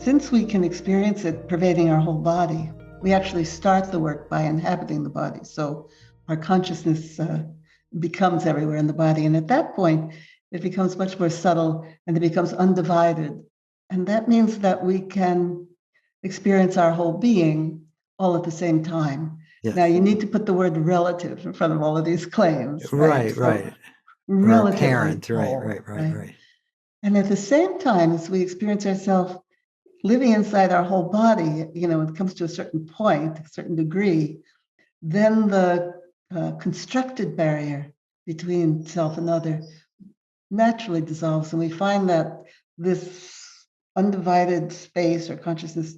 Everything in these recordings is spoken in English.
since we can experience it pervading our whole body, we actually start the work by inhabiting the body. So our consciousness becomes everywhere in the body. And at that point, it becomes much more subtle and it becomes undivided. And that means that we can experience our whole being all at the same time. Yes. Now, you need to put the word relative in front of all of these claims. Right. So relatively parent, whole, right. And at the same time, as we experience ourselves living inside our whole body, when it comes to a certain point, a certain degree, then the constructed barrier between self and other naturally dissolves. And we find that this undivided space or consciousness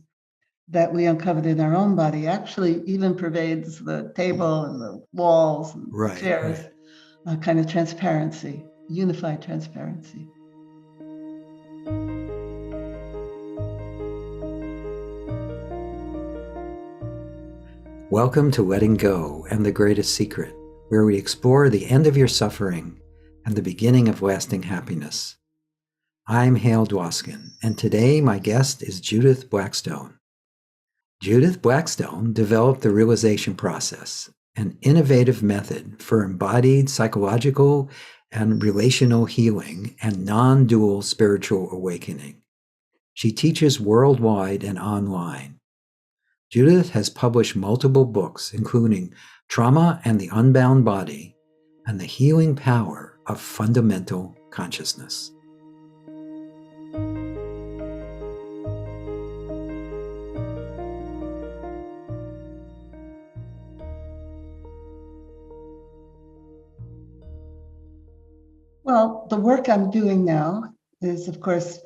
that we uncovered in our own body actually even pervades the table and the walls and the chairs, a kind of transparency, unified transparency. Welcome to Letting Go and the Greatest Secret, where we explore the end of your suffering and the beginning of lasting happiness. I'm Hale Dwoskin, and today my guest is Judith Blackstone. Judith Blackstone developed the realization process, an innovative method for embodied psychological and relational healing and non-dual spiritual awakening. She teaches worldwide and online. Judith has published multiple books, including Trauma and the Unbound Body and the Healing Power of Fundamental Consciousness. Well, the work I'm doing now is, of course,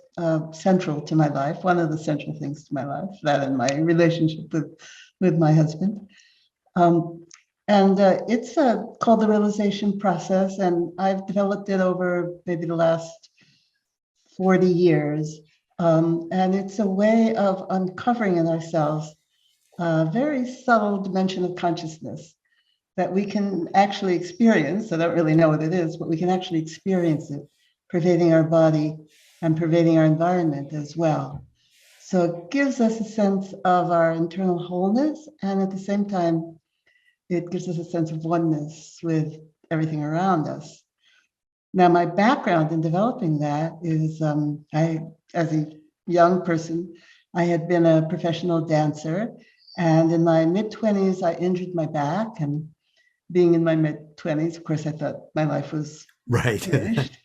central to my life, one of the central things to my life, that and my relationship with my husband. It's called the realization process, and I've developed it over maybe the last 40 years. And it's a way of uncovering in ourselves a very subtle dimension of consciousness that we can actually experience. I don't really know what it is, but we can actually experience it pervading our body and pervading our environment as well. So it gives us a sense of our internal wholeness, and at the same time, it gives us a sense of oneness with everything around us. Now, my background in developing that is, as a young person, I had been a professional dancer, and in my mid-20s, I injured my back, and being in my mid-20s, of course, I thought my life was finished.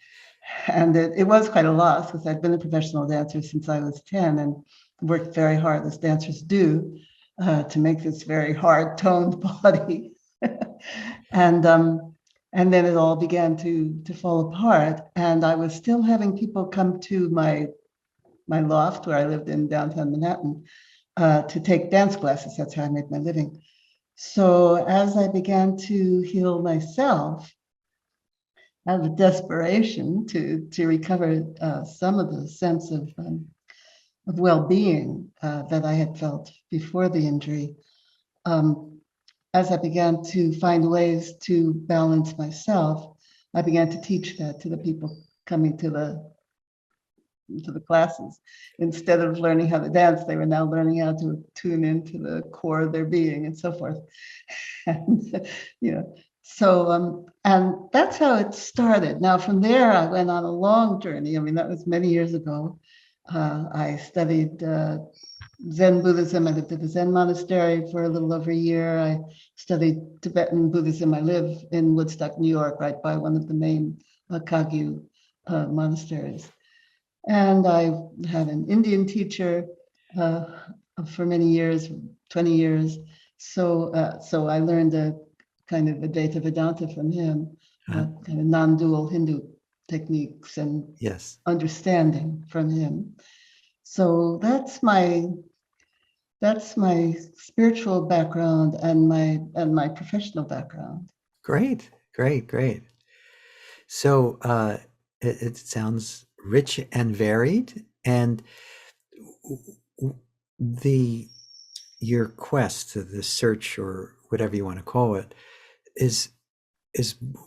And it was quite a loss because I'd been a professional dancer since I was 10 and worked very hard, as dancers do, to make this very hard toned body. And then it all began to fall apart. And I was still having people come to my loft where I lived in downtown Manhattan to take dance classes. That's how I made my living. So as I began to heal myself, out of desperation to recover some of the sense of well-being that I had felt before the injury, as I began to find ways to balance myself, I began to teach that to the people coming to the classes. Instead of learning how to dance, they were now learning how to tune into the core of their being and so forth. And, so, and that's how it started. Now, from there, I went on a long journey. I mean, that was many years ago. I studied Zen Buddhism. I lived at the Zen monastery for a little over a year. I studied Tibetan Buddhism. I live in Woodstock, New York, right by one of the main Kagyu monasteries. And I had an Indian teacher for many years, 20 years. So I learned a kind of Advaita Vedanta from him, kind of non-dual Hindu techniques and understanding from him. So that's my spiritual background and my professional background. Great. So it sounds rich and varied, and your quest, the search, or whatever you want to call it, is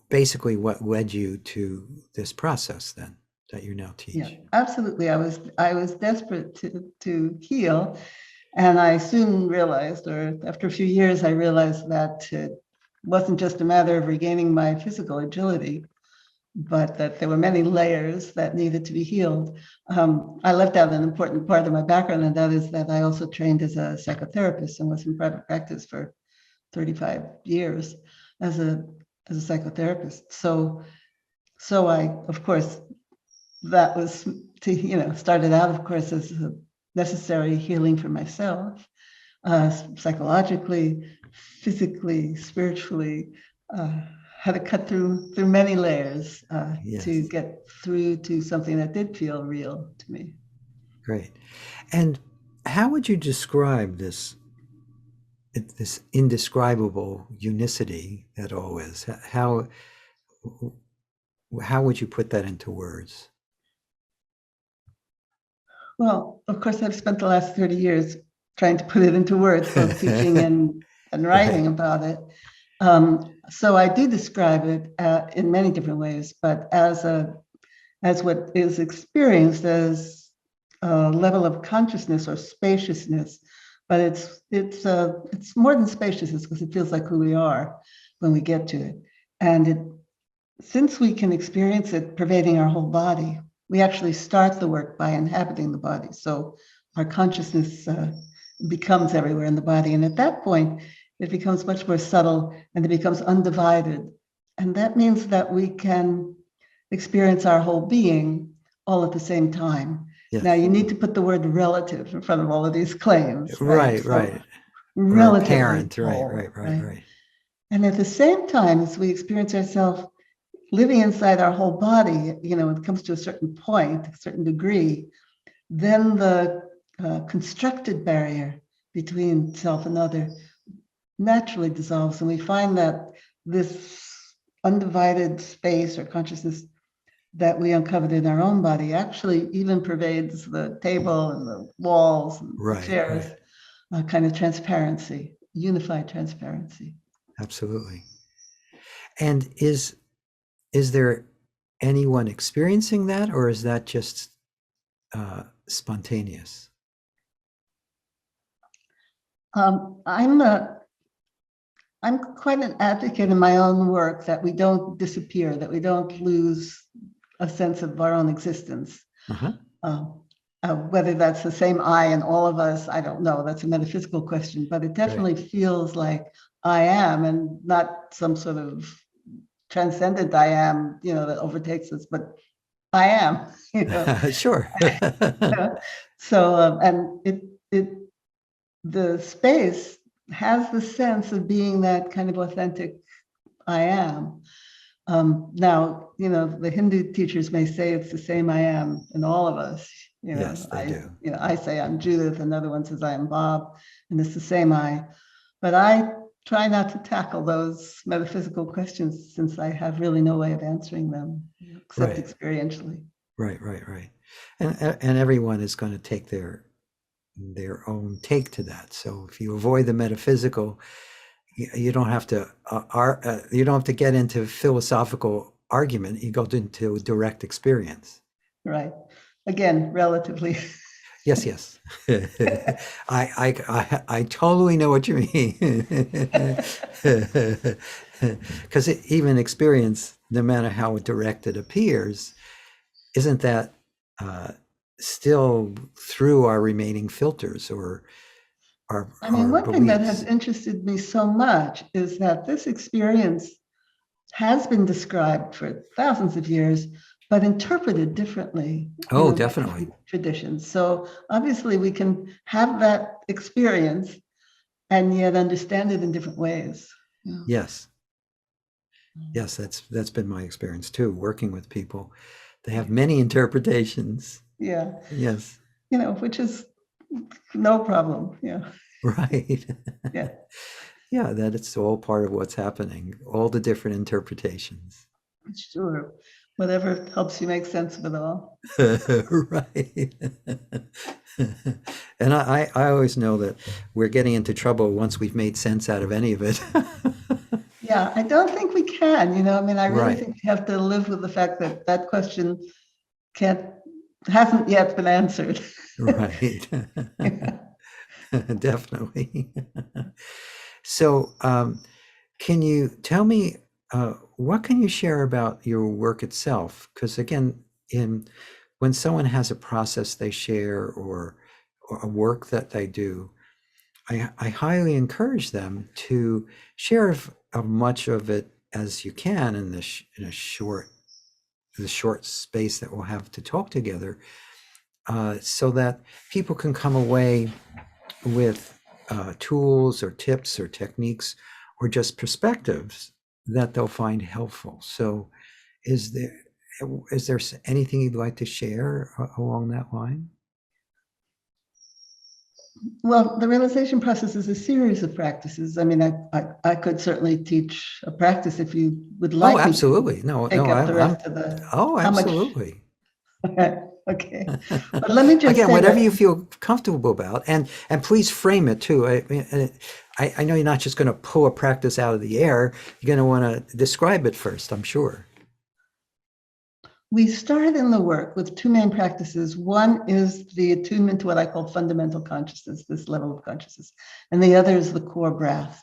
basically what led you to this process then, that you now Yeah, teach. absolutely. I was desperate to heal, and I soon realized, or after a few years, I realized that it wasn't just a matter of regaining my physical agility, but that there were many layers that needed to be healed. I left out an important part of my background, and that is that I also trained as a psychotherapist and was in private practice for 35 years as a psychotherapist. So I, of course, that was started out, of course, as a necessary healing for myself, psychologically, physically, spiritually, had to cut through many layers Yes, to get through to something that did feel real to me. great. And how would you describe this indescribable unicity that all is? How would you put that into words? Well, of course, I've spent the last 30 years trying to put it into words, both teaching and writing about it. So I do describe it in many different ways, but as what is experienced as a level of consciousness or spaciousness. But it's more than spaciousness, because it feels like who we are when we get to it. And since we can experience it pervading our whole body, we actually start the work by inhabiting the body. So our consciousness becomes everywhere in the body. And at that point, it becomes much more subtle and it becomes undivided. And that means that we can experience our whole being all at the same time. Yes. Now, you need to put the word relative in front of all of these claims. Right, So right. relatively Parent, whole, right. And at the same time, as we experience ourselves living inside our whole body, when it comes to a certain point, a certain degree, then the constructed barrier between self and other naturally dissolves. And we find that this undivided space or consciousness that we uncovered in our own body actually even pervades the table and the walls and the chairs, a kind of transparency, unified transparency. Absolutely. And is there anyone experiencing that, or is that just spontaneous? I'm quite an advocate in my own work that we don't disappear, that we don't lose a sense of our own existence. Whether that's the same I in all of us, I don't know. That's a metaphysical question, but it definitely feels like I am, and not some sort of transcendent I am, that overtakes us, but I am. Sure. So, and the space has the sense of being that kind of authentic I am. Now, the Hindu teachers may say it's the same I am in all of us. Yes, they do. I say I'm Judith, another one says I am Bob, and it's the same I. But I try not to tackle those metaphysical questions, since I have really no way of answering them except experientially. Right. And everyone is going to take their own take to that. So if you avoid the metaphysical, you don't have to get into philosophical argument. You go into direct experience. Right. Again, relatively. Yes. I totally know what you mean. Because even experience, no matter how direct it appears, isn't that still through our remaining filters or our one thing that has interested me so much is that this experience has been described for thousands of years, but interpreted differently. Definitely. Traditions. So obviously we can have that experience and yet understand it in different ways. Yes, that's been my experience too, working with people. They have many interpretations. Yeah. Yes. Which is no problem. Yeah. Right. Yeah. Yeah, that it's all part of what's happening, all the different interpretations. Sure. Whatever helps you make sense of it all. Right. And I always know that we're getting into trouble once we've made sense out of any of it. Yeah, I don't think we can, I really think we have to live with the fact that question hasn't yet been answered. Right. Definitely. So, can you tell me what can you share about your work itself? Because again, when someone has a process they share or a work that they do, I highly encourage them to share as much of it as you can in in the short space that we'll have to talk together, so that people can come away with tools or tips or techniques or just perspectives that they'll find helpful. So, is there anything you'd like to share along that line? Well, the realization process is a series of practices. I mean, I could certainly teach a practice if you would like Oh, me absolutely. to No, take no, up the rest of the, oh, how much? absolutely. Okay. But let me just Again, say whatever that you feel comfortable about, and please frame it too. I know you're not just going to pull a practice out of the air. You're going to want to describe it first, I'm sure. we start in the work with two main practices. One is the attunement to what I call fundamental consciousness, this level of consciousness, and the other is the core breath.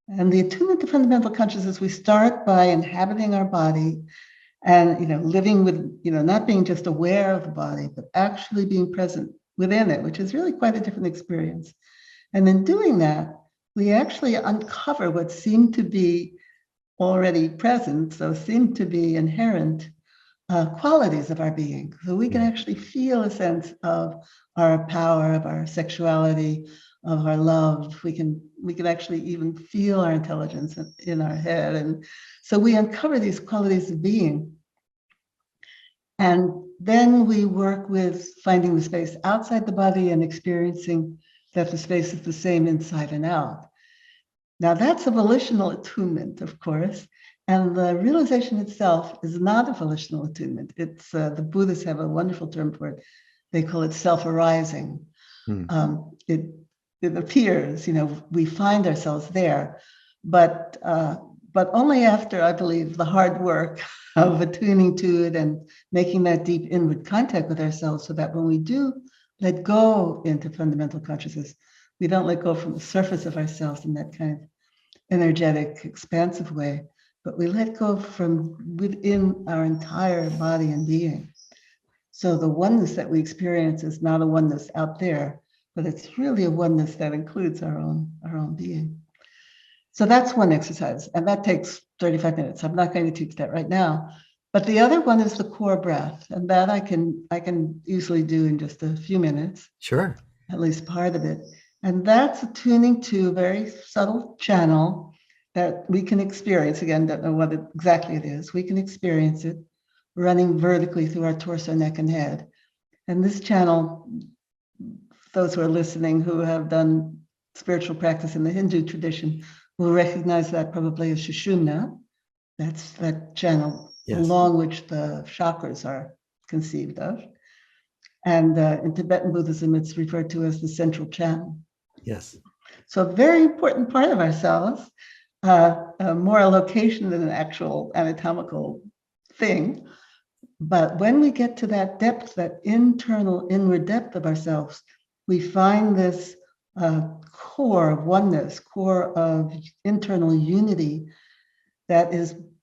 And the attunement to fundamental consciousness, we start by inhabiting our body and living with, not being just aware of the body, but actually being present within it, which is really quite a different experience. And in doing that, we actually uncover what seemed to be already present, so seem to be inherent qualities of our being. So we can actually feel a sense of our power, of our sexuality, of our love. We can actually even feel our intelligence in our head. And so we uncover these qualities of being. And then we work with finding the space outside the body and experiencing that the space is the same inside and out. Now that's a volitional attunement, of course. And the realization itself is not a volitional attunement. It's the Buddhists have a wonderful term for it. They call it self-arising. It appears, we find ourselves there, but only after, I believe, the hard work of attuning to it and making that deep inward contact with ourselves, so that when we do let go into fundamental consciousness, we don't let go from the surface of ourselves in that kind of energetic, expansive way, but we let go from within our entire body and being. So the oneness that we experience is not a oneness out there, but it's really a oneness that includes our own being. So that's one exercise, and that takes 35 minutes. I'm not going to teach that right now. But the other one is the core breath, and that I can easily do in just a few minutes. Sure. At least part of it. And that's attuning to a very subtle channel that we can experience. Again, don't know what exactly it is. We can experience it running vertically through our torso, neck, and head. And this channel, those who are listening who have done spiritual practice in the Hindu tradition will recognize that probably as Sushumna. That's that channel along which the chakras are conceived of. And in Tibetan Buddhism, it's referred to as the central channel. Yes. So a very important part of ourselves, more a location than an actual anatomical thing. But when we get to that depth, that internal inward depth of ourselves, we find this core of oneness, core of internal unity that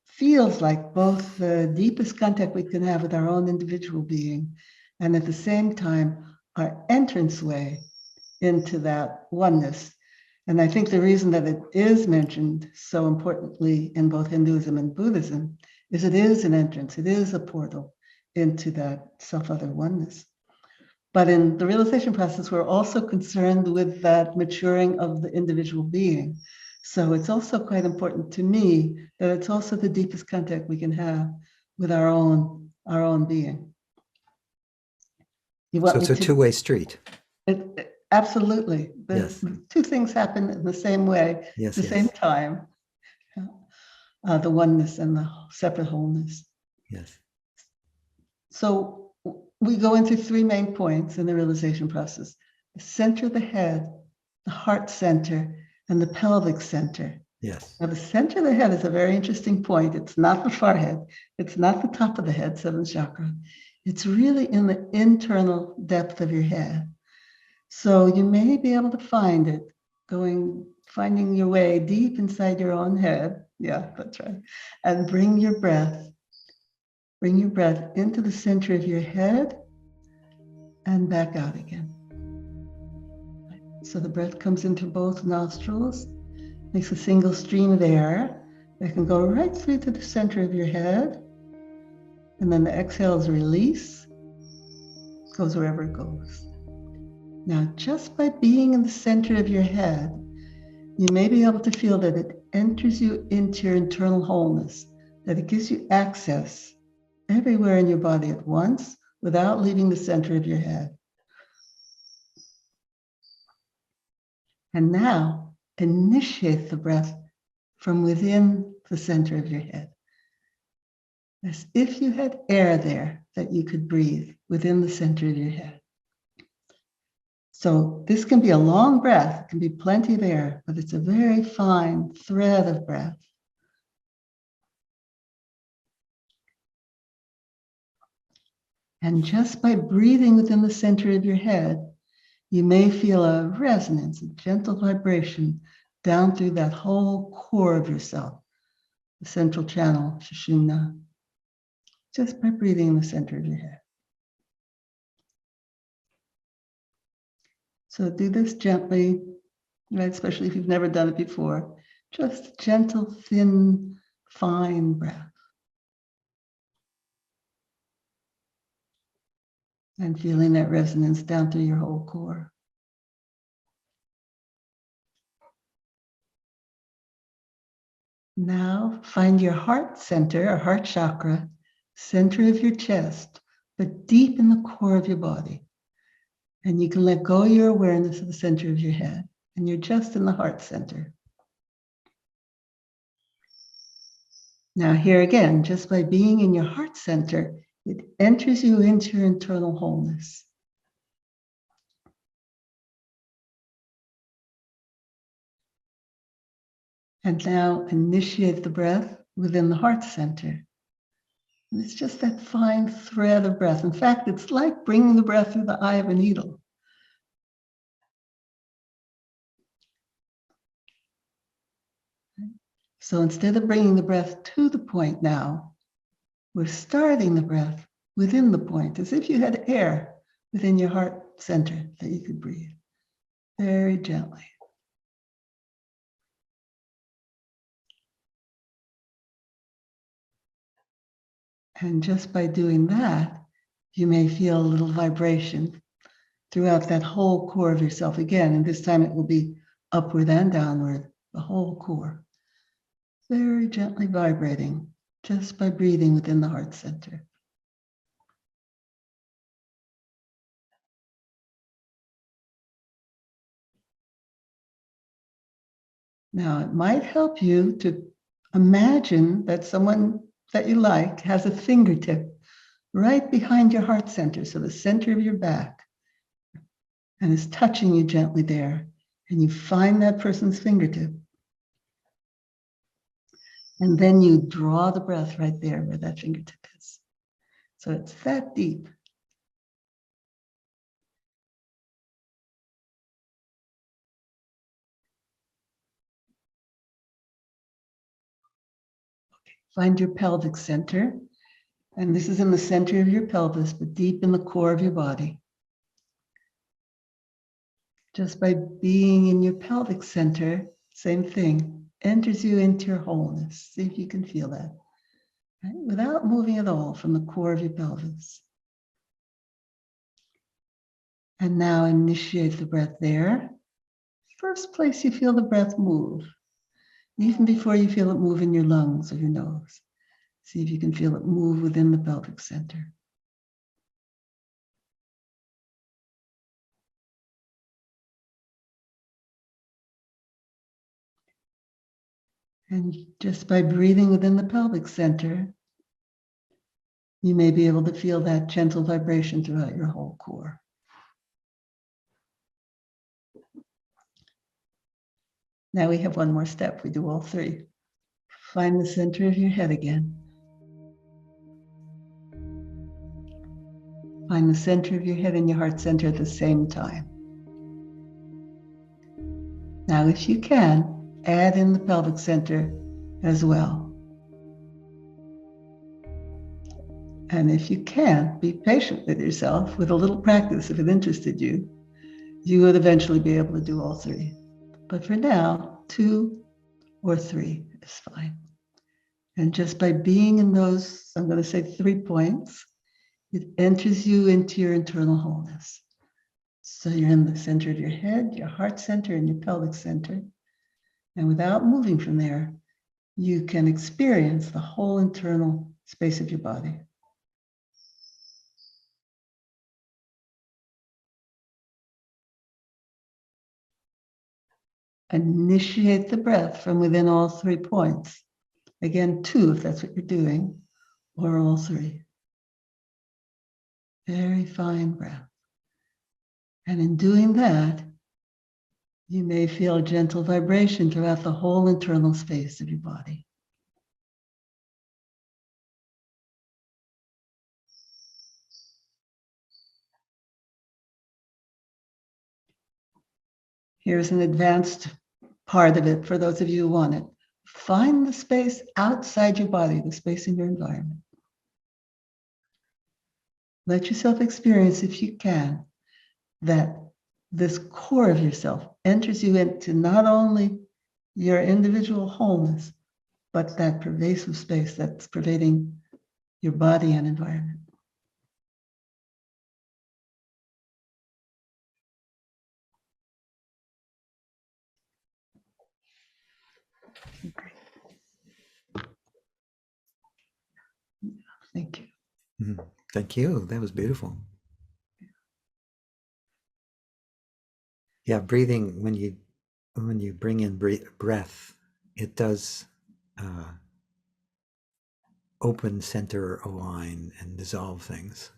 feels like both the deepest contact we can have with our own individual being, and at the same time, our entranceway into that oneness. And I think the reason that it is mentioned so importantly in both Hinduism and Buddhism is it is an entrance, it is a portal into that self-other oneness. But in the realization process, we're also concerned with that maturing of the individual being. So it's also quite important to me that it's also the deepest contact we can have with our own being. So it's a two-way street. Absolutely. Yes. Two things happen in the same way, at the same time. The oneness and the separate wholeness. Yes. So we go into three main points in the realization process: the center of the head, the heart center, and the pelvic center. Yes. Now, the center of the head is a very interesting point. It's not the forehead. It's not the top of the head, seventh chakra. It's really in the internal depth of your head. So you may be able to find it finding your way deep inside your own head. Yeah, that's right. And bring your breath into the center of your head and back out again. So the breath comes into both nostrils, makes a single stream of air that can go right through to the center of your head. And then the exhale is release, goes wherever it goes. Now, just by being in the center of your head, you may be able to feel that it enters you into your internal wholeness, that it gives you access everywhere in your body at once without leaving the center of your head. And now, initiate the breath from within the center of your head, as if you had air there that you could breathe within the center of your head. So this can be a long breath, it can be plenty of air, but it's a very fine thread of breath. And just by breathing within the center of your head, you may feel a resonance, a gentle vibration down through that whole core of yourself, the central channel, Sushumna, just by breathing in the center of your head. So do this gently, right? Especially if you've never done it before. Just gentle, thin, fine breath. And feeling that resonance down through your whole core. Now find your heart center, or heart chakra, center of your chest, but deep in the core of your body. And you can let go of your awareness of the center of your head, and you're just in the heart center. Now here again, just by being in your heart center, it enters you into your internal wholeness. And now initiate the breath within the heart center. And it's just that fine thread of breath. In fact, it's like bringing the breath through the eye of a needle. So instead of bringing the breath to the point now, we're starting the breath within the point, as if you had air within your heart center that you could breathe very gently. And just by doing that, you may feel a little vibration throughout that whole core of yourself again. And this time it will be upward and downward, the whole core. Very gently vibrating just by breathing within the heart center. Now, it might help you to imagine that someone that you like has a fingertip right behind your heart center, so the center of your back, and is touching you gently there. And you find that person's fingertip. And then you draw the breath right there where that fingertip is. So it's that deep. Okay. Find your pelvic center. And this is in the center of your pelvis, but deep in the core of your body. Just by being in your pelvic center, same thing, enters you into your wholeness. See if you can feel that. Right? Without moving at all from the core of your pelvis. And now initiate the breath there. First place you feel the breath move, even before you feel it move in your lungs or your nose. See if you can feel it move within the pelvic center. And just by breathing within the pelvic center, you may be able to feel that gentle vibration throughout your whole core. Now we have one more step. We do all three. Find the center of your head again. find the center of your head and your heart center at the same time. Now, if you can, add in the pelvic center as well. And if you can't, be patient with yourself. With a little practice, if it interested you, you would eventually be able to do all three. But for now, 2 or 3 is fine. And just by being in those, I'm going to say 3 points, it enters you into your internal wholeness. So you're in the center of your head, your heart center, and your pelvic center. And without moving from there, you can experience the whole internal space of your body. Initiate the breath from within all 3 points. Again, 2 if that's what you're doing, or all 3. Very fine breath. And in doing that, you may feel a gentle vibration throughout the whole internal space of your body. Here's an advanced part of it for those of you who want it. Find the space outside your body, the space in your environment. Let yourself experience, if you can, that this core of yourself enters you into not only your individual wholeness, but that pervasive space that's pervading your body and environment. Great. Thank you. Mm-hmm. Thank you. That was beautiful. Yeah, breathing, when you bring in breath, it does open, center, align, and dissolve things.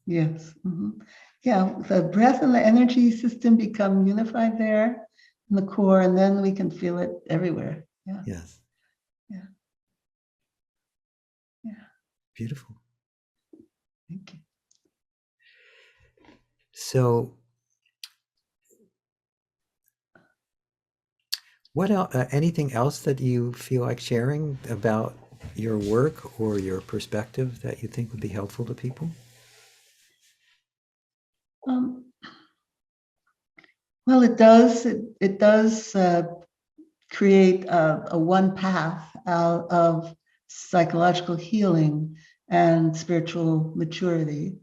Yes. Mm-hmm. Yeah, the breath and the energy system become unified there in the core, and then we can feel it everywhere. Yeah. Yes. Yeah. Yeah. Beautiful. Thank you. So, what else? Anything else that you feel like sharing about your work or your perspective that you think would be helpful to people? Well, it does. It does create a one path out of psychological healing and spiritual maturity.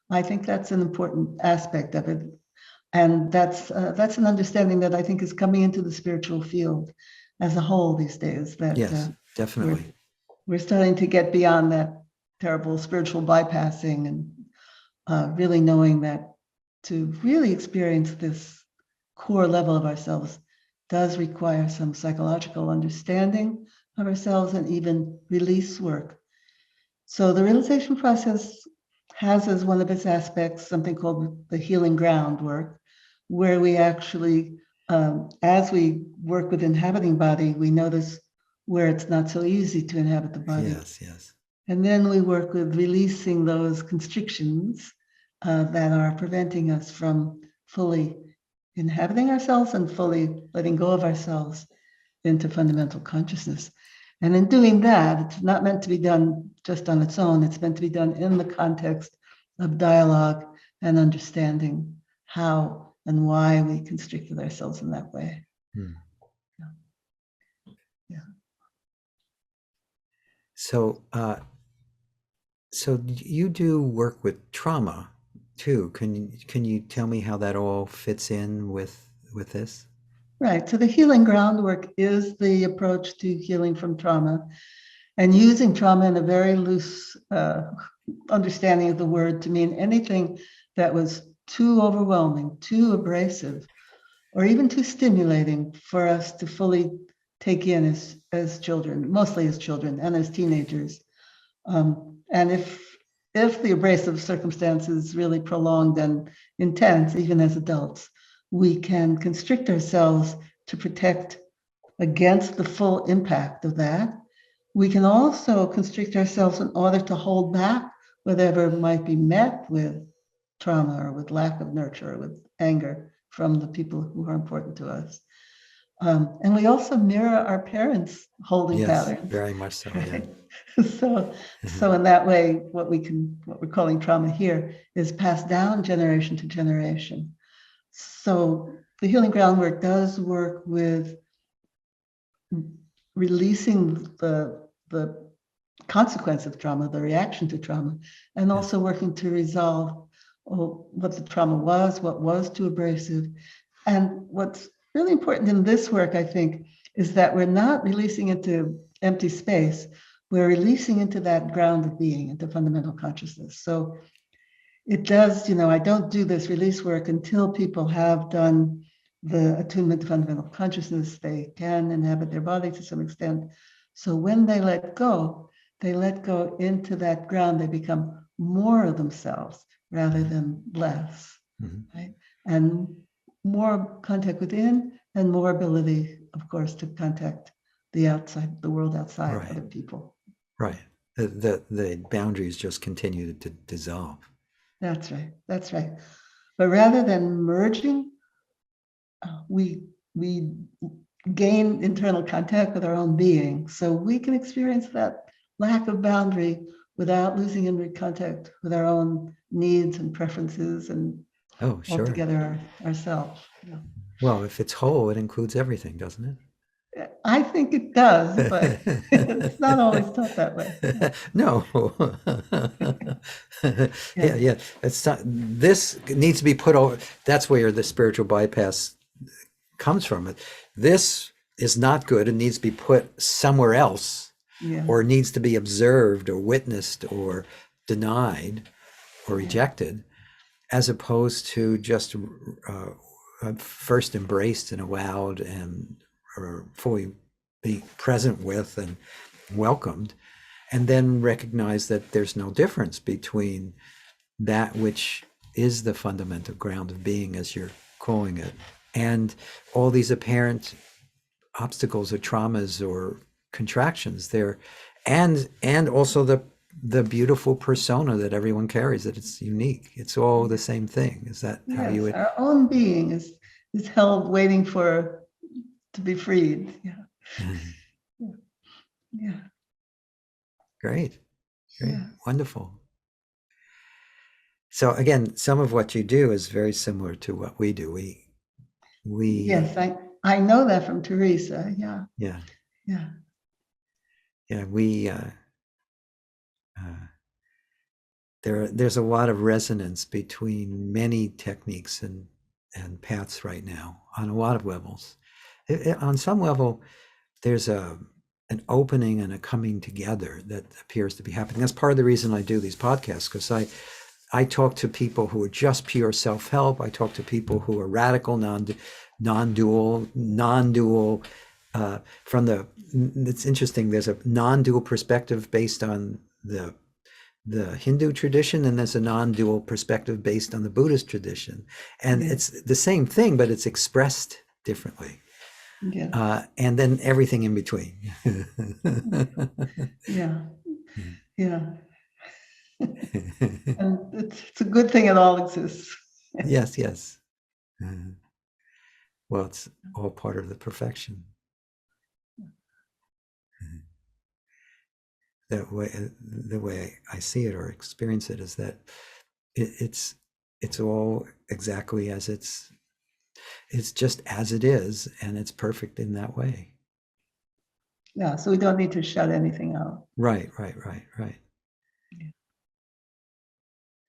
I think that's an important aspect of it, and that's an understanding that I think is coming into the spiritual field as a whole these days. That Yes, definitely. We're starting to get beyond that terrible spiritual bypassing and really knowing that to really experience this core level of ourselves does require some psychological understanding of ourselves and even release work. So the realization process has as one of its aspects something called the healing ground work, where we actually, as we work with inhabiting body, we notice where it's not so easy to inhabit the body. Yes, yes. And then we work with releasing those constrictions that are preventing us from fully inhabiting ourselves and fully letting go of ourselves into fundamental consciousness. And in doing that, it's not meant to be done just on its own. It's meant to be done in the context of dialogue and understanding how and why we constricted ourselves in that way. Hmm. Yeah. So, so you do work with trauma too. Can you tell me how that all fits in with this? Right. So the healing groundwork is the approach to healing from trauma, and using trauma in a very loose understanding of the word to mean anything that was too overwhelming, too abrasive, or even too stimulating for us to fully take in as children, mostly as children and as teenagers. And if the abrasive circumstance is really prolonged and intense, even as adults, we can constrict ourselves to protect against the full impact of that. We can also constrict ourselves in order to hold back whatever might be met with trauma or with lack of nurture or with anger from the people who are important to us. And we also mirror our parents' holding Yes, patterns. very much so. Yeah. Right? So in that way, what we're calling trauma here is passed down generation to generation. So the healing groundwork does work with releasing the consequence of trauma, the reaction to trauma, and also working to resolve what the trauma was, what was too abrasive. And what's really important in this work, I think, is that we're not releasing into empty space. We're releasing into that ground of being, into fundamental consciousness. So it does, I don't do this release work until people have done the attunement to fundamental consciousness. They can inhabit their body to some extent. So when they let go into that ground. They become more of themselves rather than less, right? And more contact within and more ability, of course, to contact the outside, the world outside, Right. other people. Right. The boundaries just continue to dissolve. That's right. That's right. But rather than merging, we gain internal contact with our own being, so we can experience that lack of boundary without losing in contact with our own needs and preferences and altogether ourselves. Yeah. Well, if it's whole, it includes everything, doesn't it? I think it does, but it's not always taught that way. No. Yeah. It's not, this needs to be put over. That's where the spiritual bypass comes from. This is not good. It needs to be put somewhere else, or needs to be observed or witnessed or denied or rejected, as opposed to just first embraced and allowed and or fully be present with and welcomed, and then recognize that there's no difference between that which is the fundamental ground of being, as you're calling it, and all these apparent obstacles or traumas or contractions there, and also the beautiful persona that everyone carries, that it's unique. It's all the same thing. Is that how you would? Our own being is held waiting to be freed. Yeah. Great. Wonderful. So again, some of what you do is very similar to what we do. We Yes, I know that from Teresa. Yeah. There's a lot of resonance between many techniques and paths right now on a lot of levels. On some level, there's an opening and a coming together that appears to be happening. That's part of the reason I do these podcasts, because I talk to people who are just pure self-help. I talk to people who are radical, non-dual. It's interesting. There's a non-dual perspective based on the Hindu tradition, and there's a non-dual perspective based on the Buddhist tradition. And it's the same thing, but it's expressed differently. And then everything in between. And it's a good thing it all exists. Yes. Well, it's all part of the perfection. The way I see it or experience it is that it's all exactly as it's just as it is, and it's perfect in that way. Yeah, so we don't need to shut anything out. Right.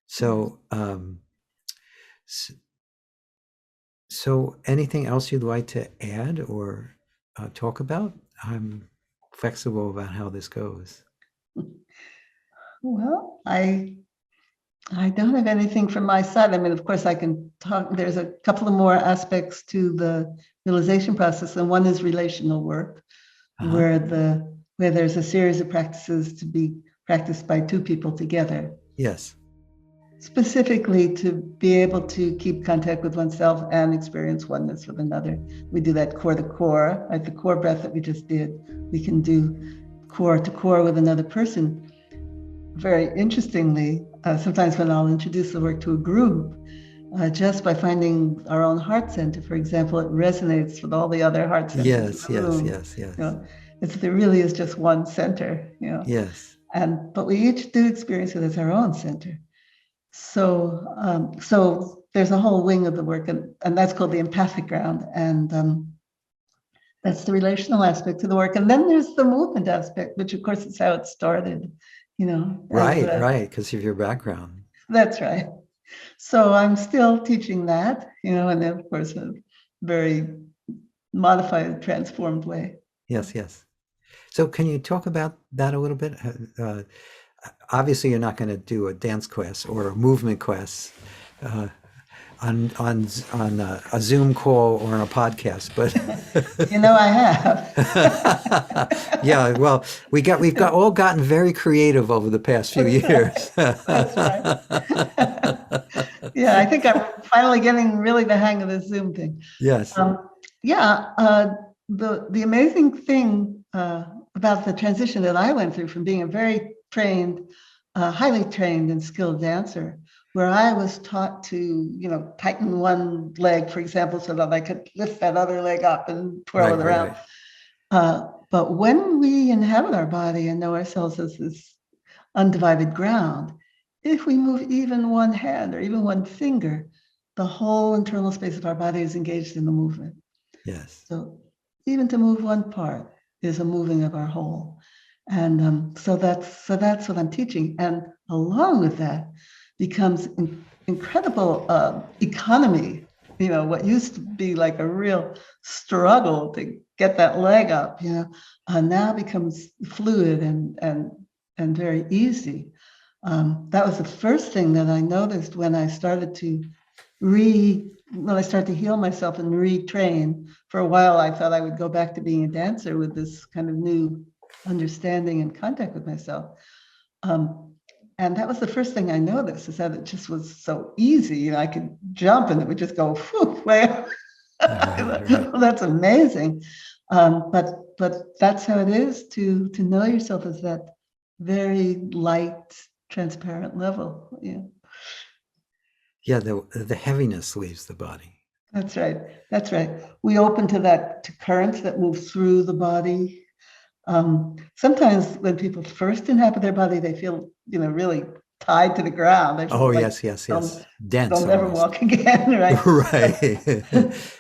So, so anything else you'd like to add or talk about? I'm flexible about how this goes. Well, I don't have anything from my side. I mean, of course, I can talk. There's a couple of more aspects to the realization process, and one is relational work, where there's a series of practices to be practiced by two people together. Yes. Specifically to be able to keep contact with oneself and experience oneness with another. We do that core to core, like the core breath that we just did. We can do core to core with another person. Very interestingly, sometimes when I'll introduce the work to a group, just by finding our own heart center, for example, it resonates with all the other heart centers Yes, in the yes, room. yes, yes. You know, there really is just one center, you know. Yes. But we each do experience it as our own center. So there's a whole wing of the work, and that's called the empathic ground, and that's the relational aspect of the work. And then there's the movement aspect, which of course is how it started, you know. Right, because of your background. That's right. So I'm still teaching that, you know, and then of course a very modified, transformed way. Yes, yes. So can you talk about that a little bit? Obviously, you're not going to do a dance class or a movement class on a Zoom call or on a podcast, but You know, I have. yeah. Well, we've all gotten very creative over the past few years. That's right. Yeah, I think I'm finally getting really the hang of this Zoom thing. Yes. Yeah, the amazing thing about the transition that I went through from being a very trained, highly trained and skilled dancer, where I was taught to, you know, tighten one leg, for example, so that I could lift that other leg up and twirl it around. But when we inhabit our body and know ourselves as this undivided ground, if we move even one hand or even one finger, the whole internal space of our body is engaged in the movement. Yes. So even to move one part is a moving of our whole. And so that's what I'm teaching. And along with that becomes incredible economy. You know, what used to be like a real struggle to get that leg up, you know, now becomes fluid and very easy. That was the first thing that I noticed when I started to heal myself and retrain. For a while, I thought I would go back to being a dancer with this kind of new understanding and contact with myself. And that was the first thing I noticed, is that it just was so easy. You know, I could jump and it would just go whew, way up. Well, that's amazing. But that's how it is to know yourself as that very light, transparent level. Yeah. Yeah, the heaviness leaves the body. That's right. That's right. We open to currents that move through the body. Sometimes when people first inhabit their body, they feel, you know, really tied to the ground. They feel Oh, like yes. Dense. Dense They'll never almost. walk again, right? Right.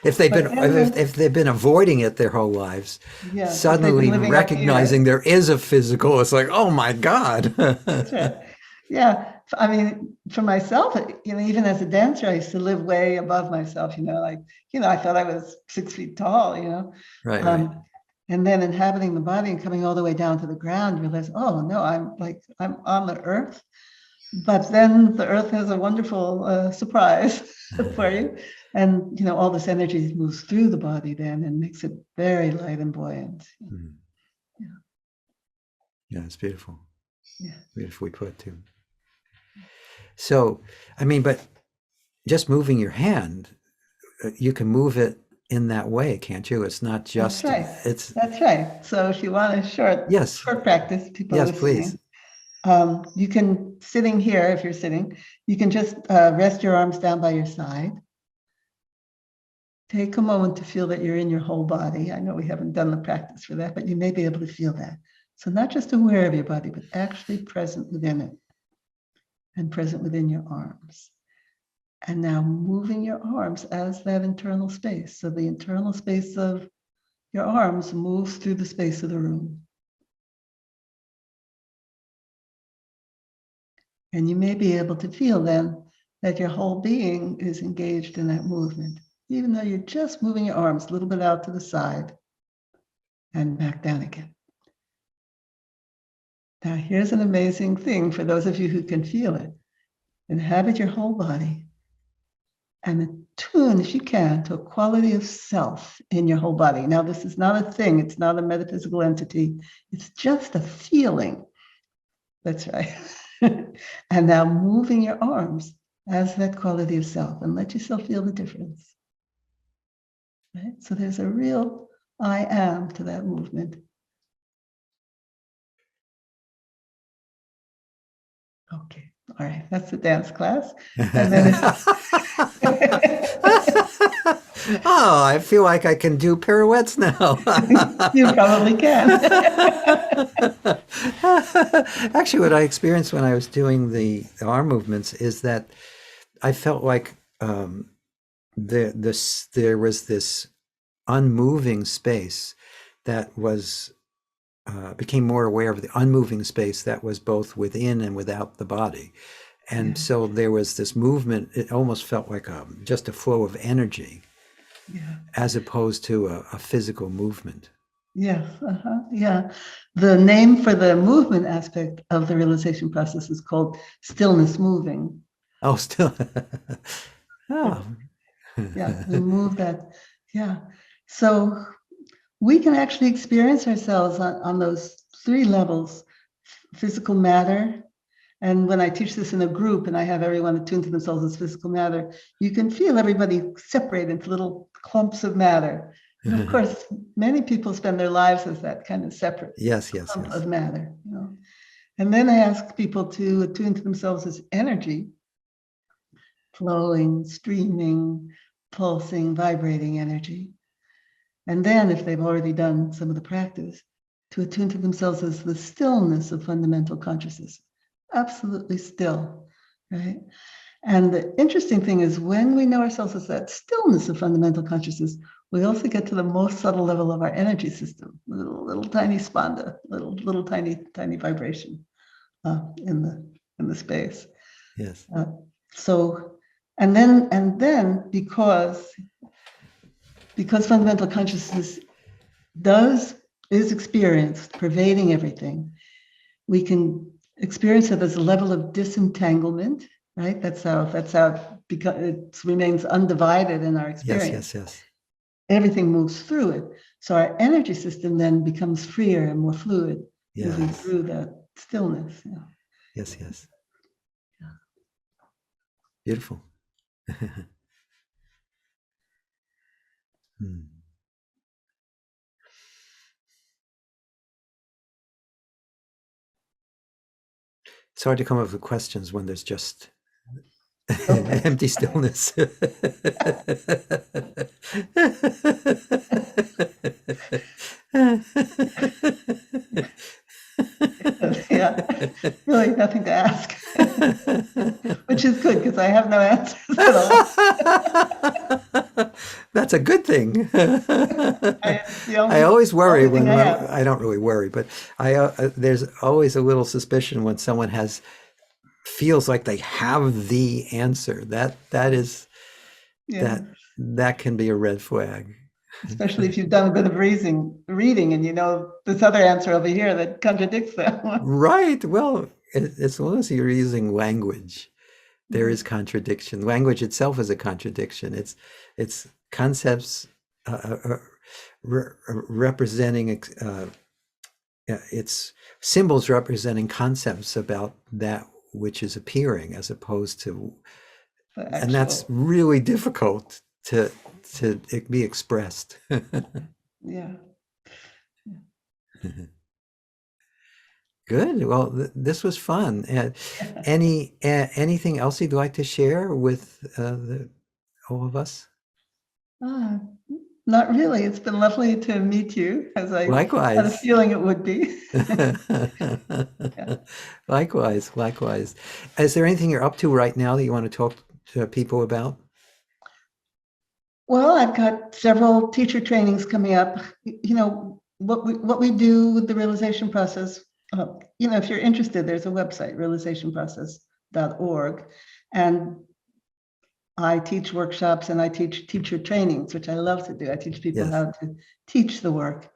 if they've been avoiding it their whole lives, Yeah, suddenly recognizing there is a physical, it's like, oh my God. That's right. Yeah. I mean, for myself, you know, even as a dancer, I used to live way above myself, you know, like, you know, I thought I was 6 feet tall, you know. Right. And then inhabiting the body and coming all the way down to the ground, realize, oh no, I'm on the earth. But then the earth has a wonderful surprise for you. And, you know, all this energy moves through the body then and makes it very light and buoyant. Mm. Yeah. Yeah, it's beautiful. Yeah. Beautifully put too. So, I mean, but just moving your hand, you can move it in that way, can't you? It's not just. That's right. That's right. So if you want a short practice, people yes, listening, please. You can, sitting here, if you're sitting, you can just rest your arms down by your side. Take a moment to feel that you're in your whole body. I know we haven't done the practice for that, but you may be able to feel that. So not just aware of your body, but actually present within it and present within your arms. And now moving your arms as that internal space. So the internal space of your arms moves through the space of the room. And you may be able to feel then that your whole being is engaged in that movement, even though you're just moving your arms a little bit out to the side and back down again. Now, here's an amazing thing for those of you who can feel it. Inhabit your whole body and attune, as you can, to a quality of self in your whole body. Now, this is not a thing. It's not a metaphysical entity. It's just a feeling. That's right. And now moving your arms as that quality of self, and let yourself feel the difference. Right? So there's a real I am to that movement. Okay. All right, that's the dance class. And then Oh, I feel like I can do pirouettes now. you probably can. Actually, what I experienced when I was doing the arm movements is that I felt like there was this unmoving space that was became more aware of the unmoving space that was both within and without the body. And Yeah. so there was this movement. It almost felt like just a flow of energy Yeah. as opposed to a physical movement. Yes. Yeah. The name for the movement aspect of the realization process is called stillness moving. Oh, still. Oh. Yeah. We move that. Yeah. So we can actually experience ourselves on those three levels: physical matter. And when I teach this in a group and I have everyone attuned to themselves as physical matter, you can feel everybody separate into little clumps of matter. And of course, many people spend their lives as that kind of separate Yes, clump yes. of matter. And then I ask people to attune to themselves as energy, flowing, streaming, pulsing, vibrating energy. And then, if they've already done some of the practice, to attune to themselves as the stillness of fundamental consciousness, absolutely still, right? And the interesting thing is, when we know ourselves as that stillness of fundamental consciousness, we also get to the most subtle level of our energy system, little tiny spanda, little tiny vibration in the space. Yes. So, and then because fundamental consciousness is experienced, pervading everything, we can experience it as a level of disentanglement, right? That's how because it remains undivided in our experience. Yes. Everything moves through it. So our energy system then becomes freer and more fluid, moving Yes. through that stillness. Yes. Beautiful. Hmm. It's hard to come up with questions when there's just empty stillness. Yeah, really nothing to ask, which is good because I have no answers at all. That's a good thing. It's the I always worry only thing when I have. I don't really worry, but there's always a little suspicion when someone feels like they have the answer. That is Yeah, that can be a red flag. especially if you've done a bit of reading, and you know this other answer over here that contradicts that one. Right. Well, as long as you're using language, there is contradiction. Language itself is a contradiction. It's concepts representing it's symbols representing concepts about that which is appearing, as opposed to, and that's really difficult to be expressed. Yeah. Good. Well, this was fun. Anything else you'd like to share with all of us? Not really. It's been lovely to meet you, as I had a Likewise. feeling it would be. Likewise. Is there anything you're up to right now that you want to talk to people about? Well, I've got several teacher trainings coming up. What we do with the realization process. If you're interested, there's a website, realizationprocess.org, and I teach workshops and I teach teacher trainings, which I love to do. I teach people how to teach the work.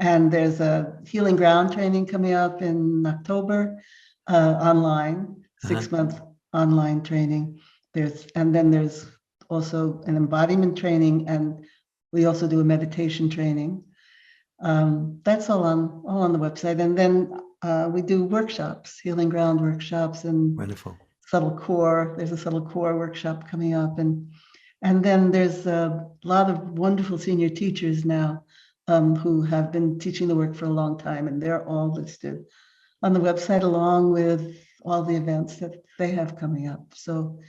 And there's a Healing Ground training coming up in October, online, 6-month online training. Then there's also an embodiment training, and we also do a meditation training. That's all on the website. And then we do workshops, Healing Ground workshops, and Wonderful. subtle core. There's a subtle core workshop coming up, and then there's a lot of wonderful senior teachers now who have been teaching the work for a long time, and they're all listed on the website, along with all the events that they have coming up. So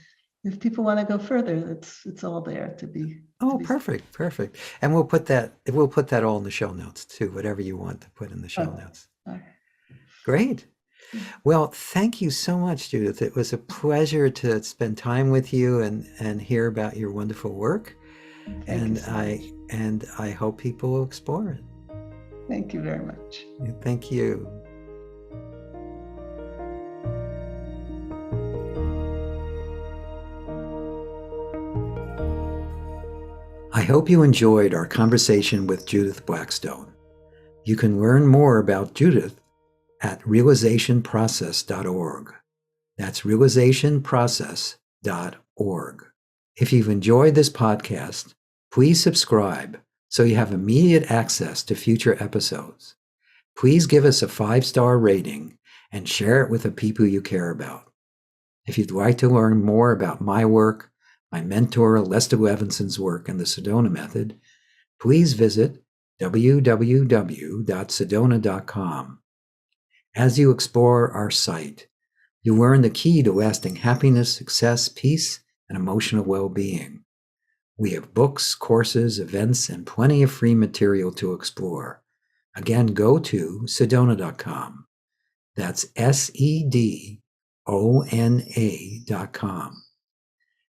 if people want to go further, it's all there to be. Oh, perfect. And we'll put that all in the show notes too, whatever you want to put in the show notes. Okay. Great. Well, thank you so much, Judith. It was a pleasure to spend time with you and hear about your wonderful work. Thank you so much. And I hope people will explore it. Thank you very much. Thank you. I hope you enjoyed our conversation with Judith Blackstone. You can learn more about Judith at realizationprocess.org. That's realizationprocess.org. If you've enjoyed this podcast, please subscribe so you have immediate access to future episodes. Please give us a 5-star rating and share it with the people you care about. If you'd like to learn more about my work, my mentor Lester Levinson's work and the Sedona method, please visit www.sedona.com. As you explore our site, you learn the key to lasting happiness, success, peace, and emotional well-being. We have books, courses, events, and plenty of free material to explore. Again, go to sedona.com. That's SEDONA.com.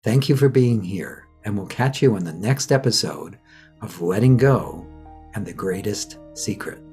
Thank you for being here, and we'll catch you on the next episode of Letting Go and the Greatest Secret.